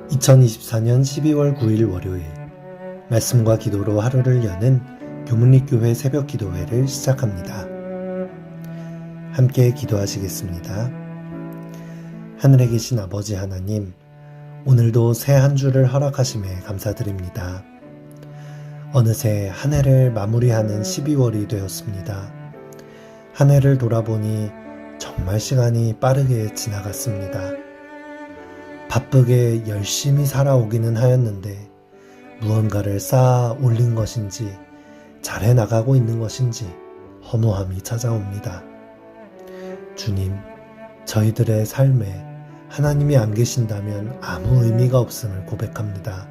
2024년 12월 9일 월요일 말씀과 기도로 하루를 여는 교문리교회 새벽 기도회를 시작합니다. 함께 기도하시겠습니다. 하늘에 계신 아버지 하나님, 오늘도 새 한 주를 허락하심에 감사드립니다. 어느새 한 해를 마무리하는 12월이 되었습니다. 한 해를 돌아보니 정말 시간이 빠르게 지나갔습니다. 바쁘게 열심히 살아오기는 하였는데 무언가를 쌓아 올린 것인지 잘해 나가고 있는 것인지 허무함이 찾아옵니다. 주님, 저희들의 삶에 하나님이 안 계신다면 아무 의미가 없음을 고백합니다.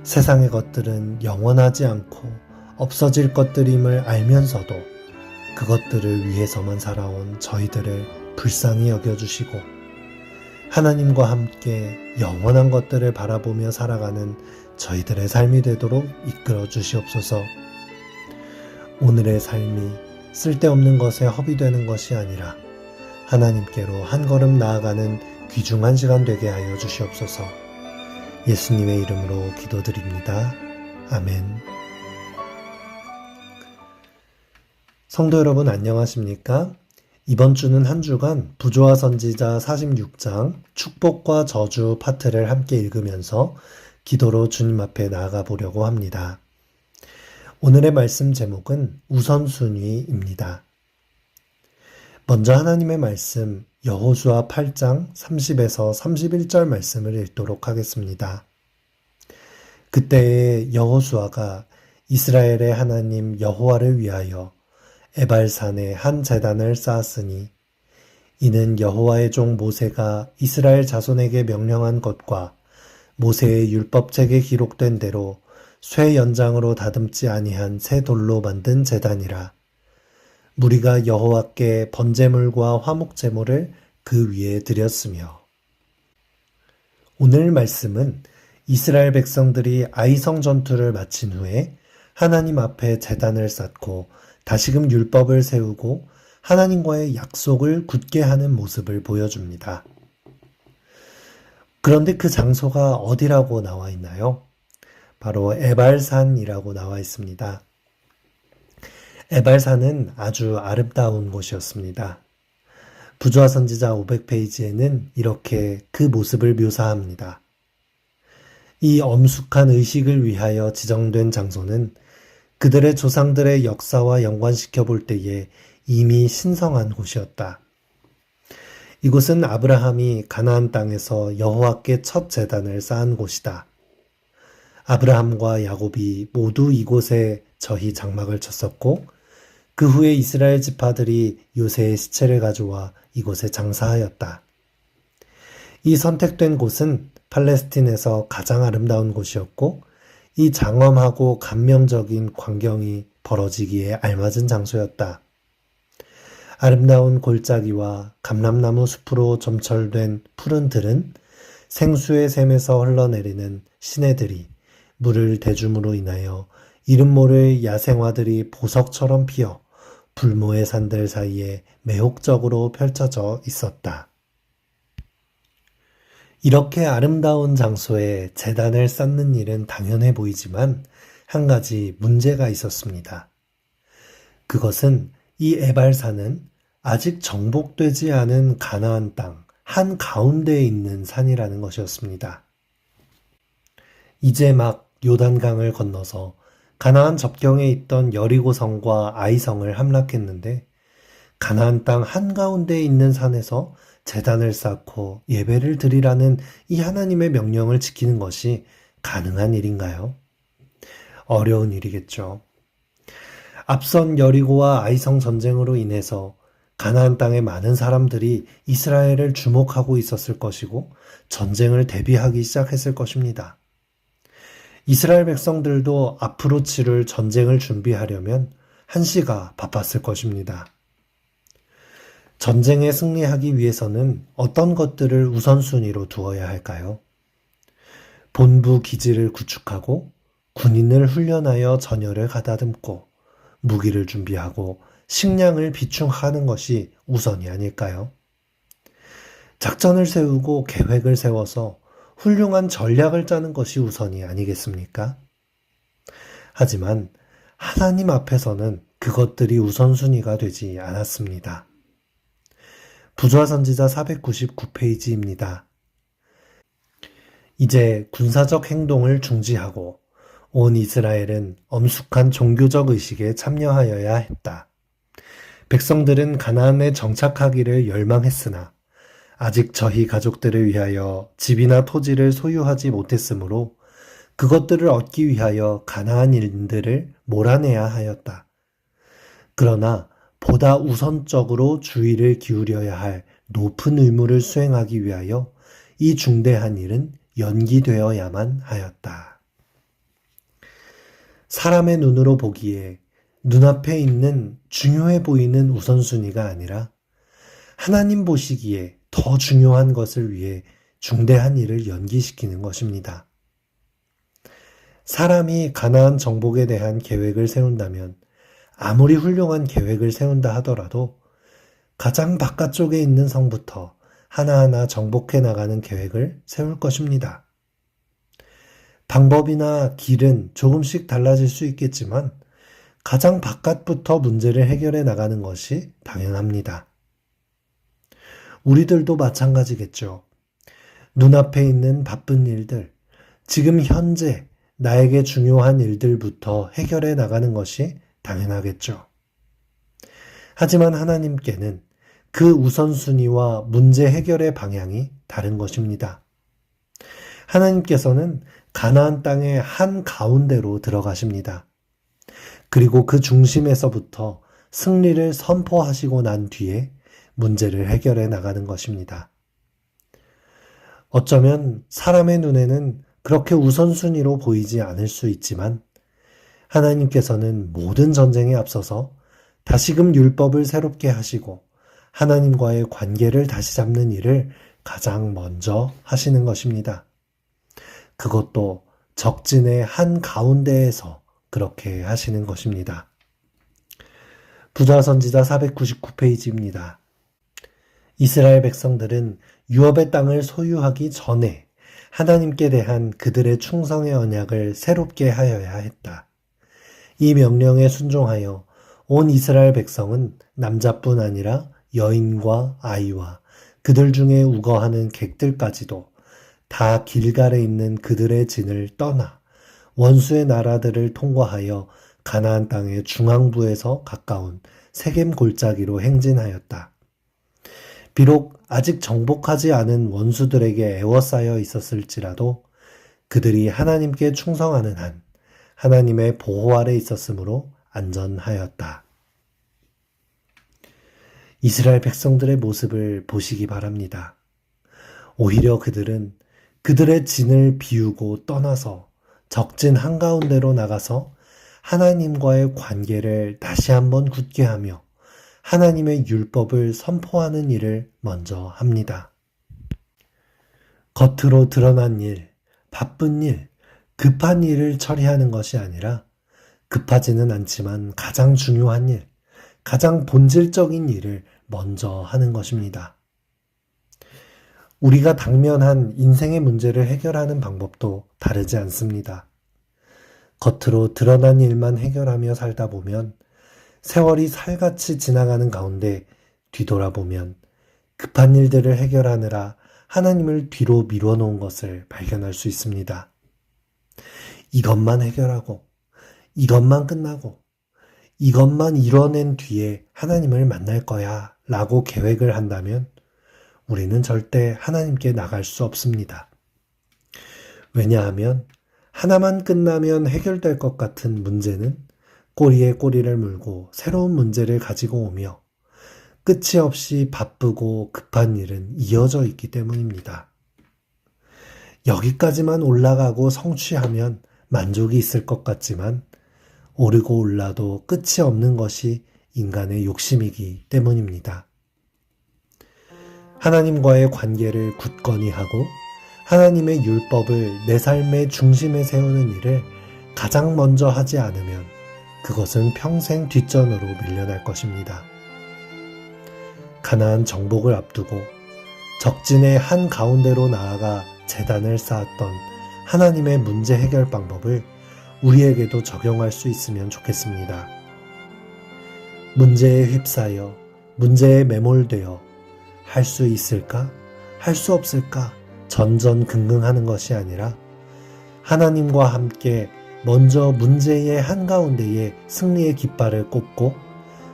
세상의 것들은 영원하지 않고 없어질 것들임을 알면서도 그것들을 위해서만 살아온 저희들을 불쌍히 여겨주시고 하나님과 함께 영원한 것들을 바라보며 살아가는 저희들의 삶이 되도록 이끌어 주시옵소서. 오늘의 삶이 쓸데없는 것에 허비되는 것이 아니라 하나님께로 한 걸음 나아가는 귀중한 시간 되게 하여 주시옵소서. 예수님의 이름으로 기도드립니다. 아멘. 성도 여러분 안녕하십니까? 이번 주는 한 주간 부조화 선지자 46장 축복과 저주 파트를 함께 읽으면서 기도로 주님 앞에 나아가 보려고 합니다. 오늘의 말씀 제목은 우선순위입니다. 먼저 하나님의 말씀 여호수아 8장 30에서 31절 말씀을 읽도록 하겠습니다. 그때에 여호수아가 이스라엘의 하나님 여호와를 위하여 에발산에 한 제단을 쌓았으니 이는 여호와의 종 모세가 이스라엘 자손에게 명령한 것과 모세의 율법책에 기록된 대로 쇠 연장으로 다듬지 아니한 새 돌로 만든 제단이라. 무리가 여호와께 번제물과 화목제물을 그 위에 드렸으며. 오늘 말씀은 이스라엘 백성들이 아이성 전투를 마친 후에 하나님 앞에 제단을 쌓고 다시금 율법을 세우고 하나님과의 약속을 굳게 하는 모습을 보여줍니다. 그런데 그 장소가 어디라고 나와 있나요? 바로 에발산이라고 나와 있습니다. 에발산은 아주 아름다운 곳이었습니다. 부조화 선지자 500페이지에는 이렇게 그 모습을 묘사합니다. 이 엄숙한 의식을 위하여 지정된 장소는 그들의 조상들의 역사와 연관시켜 볼 때에 이미 신성한 곳이었다. 이곳은 아브라함이 가나안 땅에서 여호와께 첫 제단을 쌓은 곳이다. 아브라함과 야곱이 모두 이곳에 저희 장막을 쳤었고 그 후에 이스라엘 지파들이 요새의 시체를 가져와 이곳에 장사하였다. 이 선택된 곳은 팔레스틴에서 가장 아름다운 곳이었고 이 장엄하고 감명적인 광경이 벌어지기에 알맞은 장소였다. 아름다운 골짜기와 감람나무 숲으로 점철된 푸른 들은 생수의 샘에서 흘러내리는 시내들이 물을 대줌으로 인하여 이름 모를 야생화들이 보석처럼 피어 불모의 산들 사이에 매혹적으로 펼쳐져 있었다. 이렇게 아름다운 장소에 제단을 쌓는 일은 당연해 보이지만 한 가지 문제가 있었습니다. 그것은 이 에발산은 아직 정복되지 않은 가나안 땅 한가운데에 있는 산이라는 것이었습니다. 이제 막 요단강을 건너서 가나안 접경에 있던 여리고성과 아이성을 함락했는데 가나안 땅 한가운데에 있는 산에서 제단을 쌓고 예배를 드리라는 이 하나님의 명령을 지키는 것이 가능한 일인가요? 어려운 일이겠죠. 앞선 여리고와 아이성 전쟁으로 인해서 가나안 땅의 많은 사람들이 이스라엘을 주목하고 있었을 것이고 전쟁을 대비하기 시작했을 것입니다. 이스라엘 백성들도 앞으로 치를 전쟁을 준비하려면 한시가 바빴을 것입니다. 전쟁에 승리하기 위해서는 어떤 것들을 우선순위로 두어야 할까요? 본부 기지를 구축하고 군인을 훈련하여 전열을 가다듬고 무기를 준비하고 식량을 비축하는 것이 우선이 아닐까요? 작전을 세우고 계획을 세워서 훌륭한 전략을 짜는 것이 우선이 아니겠습니까? 하지만 하나님 앞에서는 그것들이 우선순위가 되지 않았습니다. 부조화선지자 499페이지입니다. 이제 군사적 행동을 중지하고 온 이스라엘은 엄숙한 종교적 의식에 참여하여야 했다. 백성들은 가나안에 정착하기를 열망했으나 아직 저희 가족들을 위하여 집이나 토지를 소유하지 못했으므로 그것들을 얻기 위하여 가나안인들을 몰아내야 하였다. 그러나 보다 우선적으로 주의를 기울여야 할 높은 의무를 수행하기 위하여 이 중대한 일은 연기되어야만 하였다. 사람의 눈으로 보기에 눈앞에 있는 중요해 보이는 우선순위가 아니라 하나님 보시기에 더 중요한 것을 위해 중대한 일을 연기시키는 것입니다. 사람이 가나안 정복에 대한 계획을 세운다면 아무리 훌륭한 계획을 세운다 하더라도 가장 바깥쪽에 있는 성부터 하나하나 정복해 나가는 계획을 세울 것입니다. 방법이나 길은 조금씩 달라질 수 있겠지만 가장 바깥부터 문제를 해결해 나가는 것이 당연합니다. 우리들도 마찬가지겠죠. 눈앞에 있는 바쁜 일들, 지금 현재 나에게 중요한 일들부터 해결해 나가는 것이 당연하겠죠. 하지만 하나님께는 그 우선순위와 문제 해결의 방향이 다른 것입니다. 하나님께서는 가나안 땅의 한 가운데로 들어가십니다. 그리고 그 중심에서부터 승리를 선포하시고 난 뒤에 문제를 해결해 나가는 것입니다. 어쩌면 사람의 눈에는 그렇게 우선순위로 보이지 않을 수 있지만 하나님께서는 모든 전쟁에 앞서서 다시금 율법을 새롭게 하시고 하나님과의 관계를 다시 잡는 일을 가장 먼저 하시는 것입니다. 그것도 적진의 한 가운데에서 그렇게 하시는 것입니다. 부조화선지자 499페이지입니다. 이스라엘 백성들은 유업의 땅을 소유하기 전에 하나님께 대한 그들의 충성의 언약을 새롭게 하여야 했다. 이 명령에 순종하여 온 이스라엘 백성은 남자뿐 아니라 여인과 아이와 그들 중에 우거하는 객들까지도 다 길갈에 있는 그들의 진을 떠나 원수의 나라들을 통과하여 가나안 땅의 중앙부에서 가까운 세겜 골짜기로 행진하였다. 비록 아직 정복하지 않은 원수들에게 애워싸여 있었을지라도 그들이 하나님께 충성하는 한 하나님의 보호 아래 있었으므로 안전하였다. 이스라엘 백성들의 모습을 보시기 바랍니다. 오히려 그들은 그들의 진을 비우고 떠나서 적진 한가운데로 나가서 하나님과의 관계를 다시 한번 굳게 하며 하나님의 율법을 선포하는 일을 먼저 합니다. 겉으로 드러난 일, 바쁜 일, 급한 일을 처리하는 것이 아니라 급하지는 않지만 가장 중요한 일, 가장 본질적인 일을 먼저 하는 것입니다. 우리가 당면한 인생의 문제를 해결하는 방법도 다르지 않습니다. 겉으로 드러난 일만 해결하며 살다 보면 세월이 살같이 지나가는 가운데 뒤돌아보면 급한 일들을 해결하느라 하나님을 뒤로 미뤄놓은 것을 발견할 수 있습니다. 이것만 해결하고 이것만 끝나고 이것만 이뤄낸 뒤에 하나님을 만날 거야 라고 계획을 한다면 우리는 절대 하나님께 나갈 수 없습니다. 왜냐하면 하나만 끝나면 해결될 것 같은 문제는 꼬리에 꼬리를 물고 새로운 문제를 가지고 오며 끝이 없이 바쁘고 급한 일은 이어져 있기 때문입니다. 여기까지만 올라가고 성취하면 만족이 있을 것 같지만 오르고 올라도 끝이 없는 것이 인간의 욕심이기 때문입니다. 하나님과의 관계를 굳건히 하고 하나님의 율법을 내 삶의 중심에 세우는 일을 가장 먼저 하지 않으면 그것은 평생 뒷전으로 밀려날 것입니다. 가나안 정복을 앞두고 적진의 한 가운데로 나아가 재단을 쌓았던 하나님의 문제 해결 방법을 우리에게도 적용할 수 있으면 좋겠습니다. 문제에 휩싸여 문제에 매몰되어 할 수 있을까? 할 수 없을까? 전전긍긍하는 것이 아니라 하나님과 함께 먼저 문제의 한가운데에 승리의 깃발을 꽂고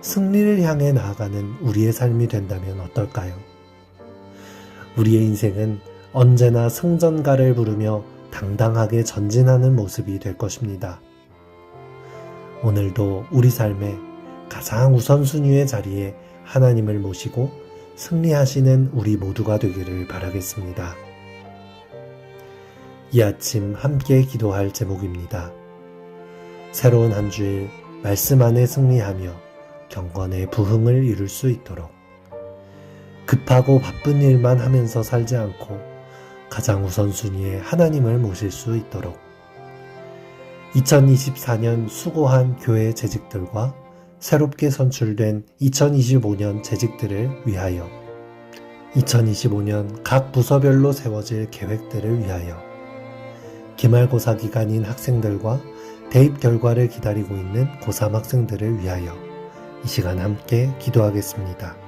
승리를 향해 나아가는 우리의 삶이 된다면 어떨까요? 우리의 인생은 언제나 승전가를 부르며 당당하게 전진하는 모습이 될 것입니다. 오늘도 우리 삶의 가장 우선순위의 자리에 하나님을 모시고 승리하시는 우리 모두가 되기를 바라겠습니다. 이 아침 함께 기도할 제목입니다. 새로운 한 주일 말씀 안에 승리하며 경건의 부흥을 이룰 수 있도록 급하고 바쁜 일만 하면서 살지 않고 가장 우선순위에 하나님을 모실 수 있도록 2024년 수고한 교회 재직들과 새롭게 선출된 2025년 재직들을 위하여 2025년 각 부서별로 세워질 계획들을 위하여 기말고사 기간인 학생들과 대입 결과를 기다리고 있는 고3 학생들을 위하여 이 시간 함께 기도하겠습니다.